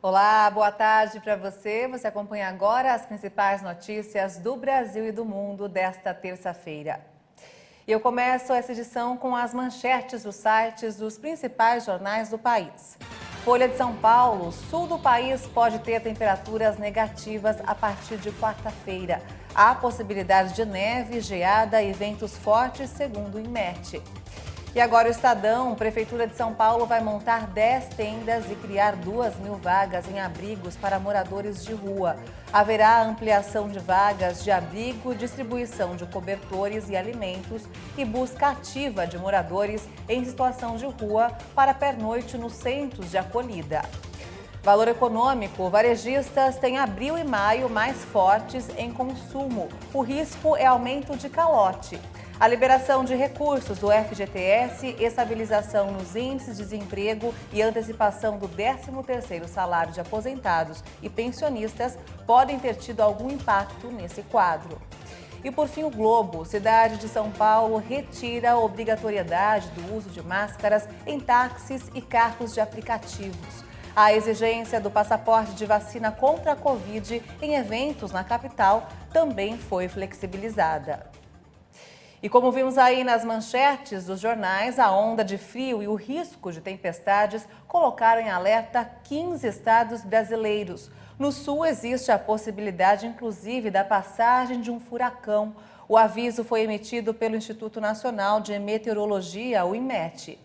Olá, boa tarde para você. Você acompanha agora as principais notícias do Brasil e do mundo desta terça-feira. E eu começo essa edição com as manchetes dos sites dos principais jornais do país. Folha de São Paulo: sul do país pode ter temperaturas negativas a partir de quarta-feira. Há possibilidade de neve, geada e ventos fortes, segundo o INMET. E agora o Estadão: Prefeitura de São Paulo vai montar 10 tendas e criar 2.000 vagas em abrigos para moradores de rua. Haverá ampliação de vagas de abrigo, distribuição de cobertores e alimentos e busca ativa de moradores em situação de rua para pernoite nos centros de acolhida. Valor econômico: varejistas têm abril e maio mais fortes em consumo. O risco é aumento de calote. A liberação de recursos do FGTS, estabilização nos índices de desemprego e antecipação do 13º salário de aposentados e pensionistas podem ter tido algum impacto nesse quadro. E por fim, o Globo: cidade de São Paulo retira a obrigatoriedade do uso de máscaras em táxis e carros de aplicativos. A exigência do passaporte de vacina contra a Covid em eventos na capital também foi flexibilizada. E como vimos aí nas manchetes dos jornais, a onda de frio e o risco de tempestades colocaram em alerta 15 estados brasileiros. No sul existe a possibilidade, inclusive, da passagem de um furacão. O aviso foi emitido pelo Instituto Nacional de Meteorologia, o INMET.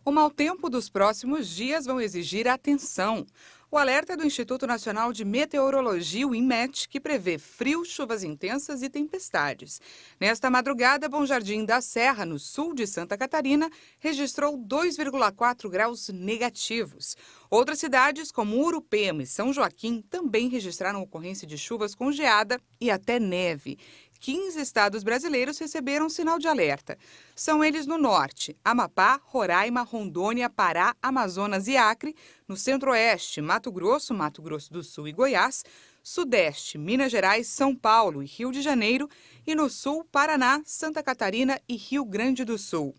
O mau tempo dos próximos dias vão exigir atenção. O alerta é do Instituto Nacional de Meteorologia, o INMET, que prevê frio, chuvas intensas e tempestades. Nesta madrugada, Bom Jardim da Serra, no sul de Santa Catarina, registrou 2,4 graus negativos. Outras cidades, como Urupema e São Joaquim, também registraram ocorrência de chuvas com geada e até neve. 15 estados brasileiros receberam sinal de alerta. São eles no norte: Amapá, Roraima, Rondônia, Pará, Amazonas e Acre; no centro-oeste, Mato Grosso do Sul e Goiás; sudeste, Minas Gerais, São Paulo e Rio de Janeiro; e no sul, Paraná, Santa Catarina e Rio Grande do Sul.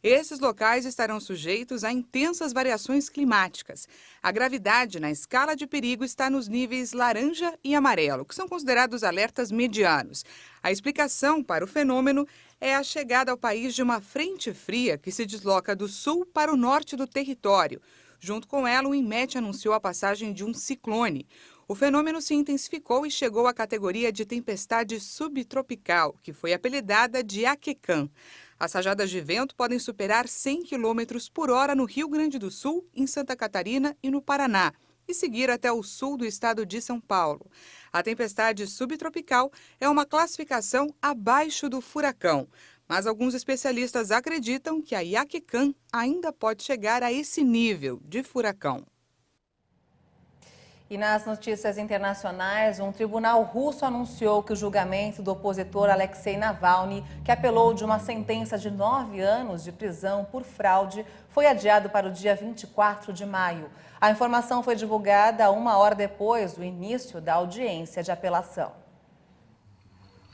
Esses locais estarão sujeitos a intensas variações climáticas. A gravidade na escala de perigo está nos níveis laranja e amarelo, que são considerados alertas medianos. A explicação para o fenômeno é a chegada ao país de uma frente fria que se desloca do sul para o norte do território. Junto com ela, o INMET anunciou a passagem de um ciclone. O fenômeno se intensificou e chegou à categoria de tempestade subtropical, que foi apelidada de Akekan. As rajadas de vento podem superar 100 km por hora no Rio Grande do Sul, em Santa Catarina e no Paraná, e seguir até o sul do estado de São Paulo. A tempestade subtropical é uma classificação abaixo do furacão, mas alguns especialistas acreditam que a Akekan ainda pode chegar a esse nível de furacão. E nas notícias internacionais, um tribunal russo anunciou que o julgamento do opositor Alexei Navalny, que apelou de uma sentença de 9 anos de prisão por fraude, foi adiado para o dia 24 de maio. A informação foi divulgada 1 hora depois do início da audiência de apelação.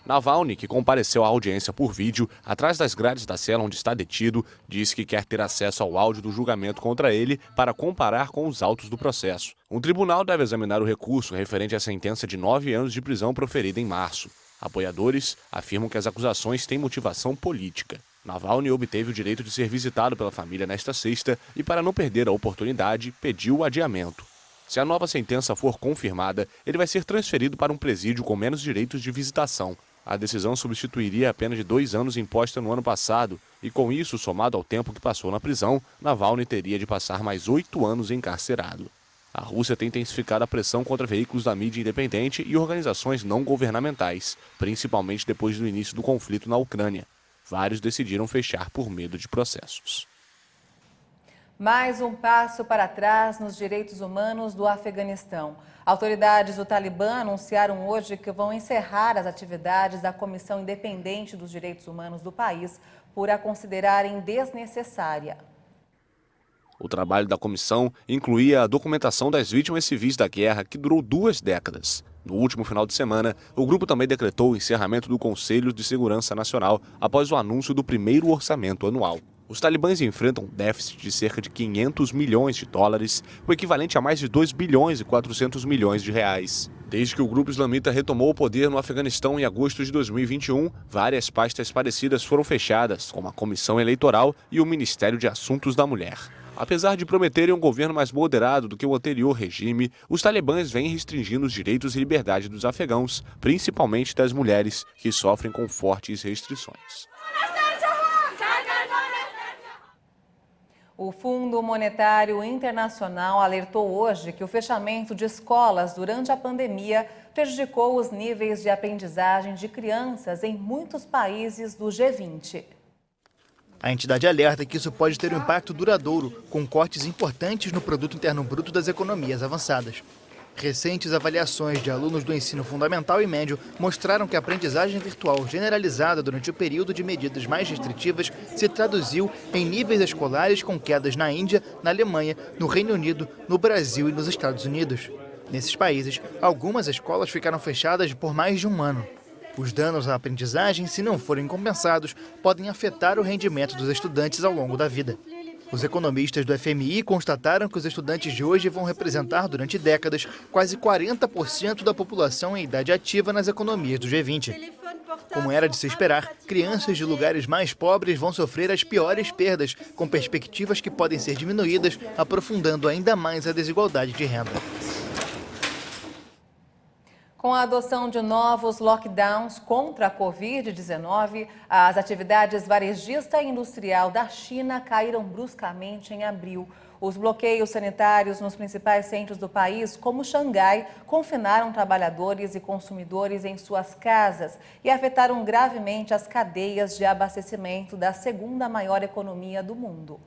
Navalny, que compareceu à audiência por vídeo, atrás das grades da cela onde está detido, disse que quer ter acesso ao áudio do julgamento contra ele para comparar com os autos do processo. Um tribunal deve examinar o recurso referente à sentença de 9 anos de prisão proferida em março. Apoiadores afirmam que as acusações têm motivação política. Navalny obteve o direito de ser visitado pela família nesta sexta e, para não perder a oportunidade, pediu o adiamento. Se a nova sentença for confirmada, ele vai ser transferido para um presídio com menos direitos de visitação. A decisão substituiria a pena de 2 anos imposta no ano passado e, com isso, somado ao tempo que passou na prisão, Navalny teria de passar mais 8 anos encarcerado. A Rússia tem intensificado a pressão contra veículos da mídia independente e organizações não governamentais, principalmente depois do início do conflito na Ucrânia. Vários decidiram fechar por medo de processos. Mais um passo para trás nos direitos humanos do Afeganistão. Autoridades do Talibã anunciaram hoje que vão encerrar as atividades da Comissão Independente dos Direitos Humanos do país por a considerarem desnecessária. O trabalho da comissão incluía a documentação das vítimas civis da guerra, que durou 2 décadas. No último final de semana, o grupo também decretou o encerramento do Conselho de Segurança Nacional após o anúncio do primeiro orçamento anual. Os talibãs enfrentam um déficit de cerca de 500 milhões de dólares, o equivalente a mais de 2 bilhões e 400 milhões de reais. Desde que o grupo islamita retomou o poder no Afeganistão em agosto de 2021, várias pastas parecidas foram fechadas, como a Comissão Eleitoral e o Ministério de Assuntos da Mulher. Apesar de prometerem um governo mais moderado do que o anterior regime, os talibãs vêm restringindo os direitos e liberdade dos afegãos, principalmente das mulheres, que sofrem com fortes restrições. O Fundo Monetário Internacional alertou hoje que o fechamento de escolas durante a pandemia prejudicou os níveis de aprendizagem de crianças em muitos países do G20. A entidade alerta que isso pode ter um impacto duradouro, com cortes importantes no produto interno bruto das economias avançadas. Recentes avaliações de alunos do ensino fundamental e médio mostraram que a aprendizagem virtual generalizada durante o período de medidas mais restritivas se traduziu em níveis escolares com quedas na Índia, na Alemanha, no Reino Unido, no Brasil e nos Estados Unidos. Nesses países, algumas escolas ficaram fechadas por mais de um ano. Os danos à aprendizagem, se não forem compensados, podem afetar o rendimento dos estudantes ao longo da vida. Os economistas do FMI constataram que os estudantes de hoje vão representar durante décadas quase 40% da população em idade ativa nas economias do G20. Como era de se esperar, crianças de lugares mais pobres vão sofrer as piores perdas, com perspectivas que podem ser diminuídas, aprofundando ainda mais a desigualdade de renda. Com a adoção de novos lockdowns contra a Covid-19, as atividades varejista e industrial da China caíram bruscamente em abril. Os bloqueios sanitários nos principais centros do país, como Xangai, confinaram trabalhadores e consumidores em suas casas e afetaram gravemente as cadeias de abastecimento da segunda maior economia do mundo.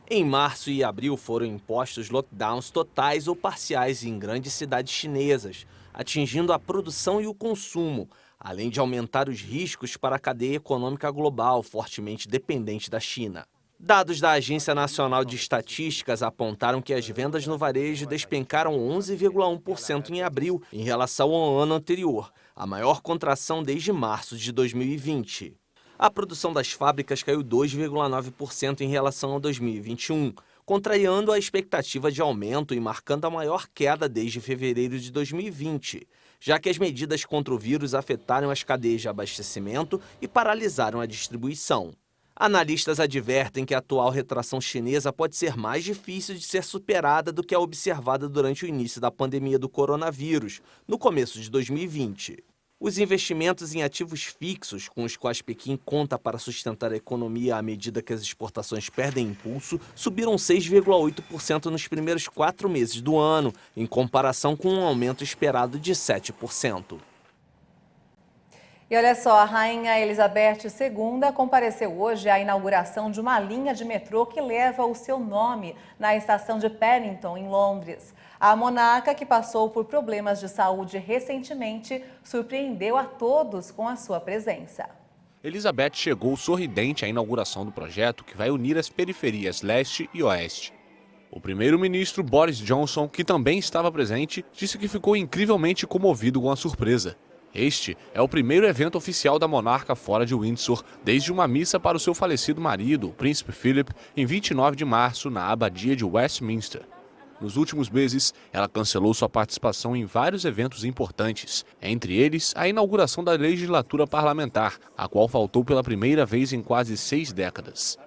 Em março e abril foram impostos lockdowns totais ou parciais em grandes cidades chinesas, atingindo a produção e o consumo, além de aumentar os riscos para a cadeia econômica global, fortemente dependente da China. Dados da Agência Nacional de Estatísticas apontaram que as vendas no varejo despencaram 11,1% em abril em relação ao ano anterior, a maior contração desde março de 2020. A produção das fábricas caiu 2,9% em relação a 2021, contrariando a expectativa de aumento e marcando a maior queda desde fevereiro de 2020, já que as medidas contra o vírus afetaram as cadeias de abastecimento e paralisaram a distribuição. Analistas advertem que a atual retração chinesa pode ser mais difícil de ser superada do que a observada durante o início da pandemia do coronavírus, no começo de 2020. Os investimentos em ativos fixos, com os quais Pequim conta para sustentar a economia à medida que as exportações perdem impulso, subiram 6,8% nos primeiros 4 meses do ano, em comparação com um aumento esperado de 7%. E olha só, a Rainha Elizabeth II compareceu hoje à inauguração de uma linha de metrô que leva o seu nome na estação de Paddington, em Londres. A monarca, que passou por problemas de saúde recentemente, surpreendeu a todos com a sua presença. Elizabeth chegou sorridente à inauguração do projeto que vai unir as periferias leste e oeste. O primeiro-ministro Boris Johnson, que também estava presente, disse que ficou incrivelmente comovido com a surpresa. Este é o primeiro evento oficial da monarca fora de Windsor, desde uma missa para o seu falecido marido, o príncipe Philip, em 29 de março, na abadia de Westminster. Nos últimos meses, ela cancelou sua participação em vários eventos importantes, entre eles a inauguração da legislatura parlamentar, a qual faltou pela primeira vez em quase 6 décadas.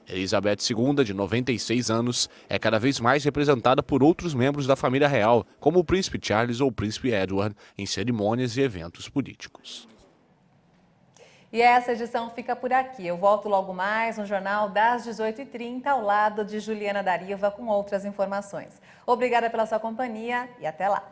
Elizabeth II, de 96 anos, é cada vez mais representada por outros membros da família real, como o príncipe Charles ou o príncipe Edward, em cerimônias e eventos políticos. E essa edição fica por aqui. Eu volto logo mais no Jornal das 18h30, ao lado de Juliana Dariva, com outras informações. Obrigada pela sua companhia e até lá.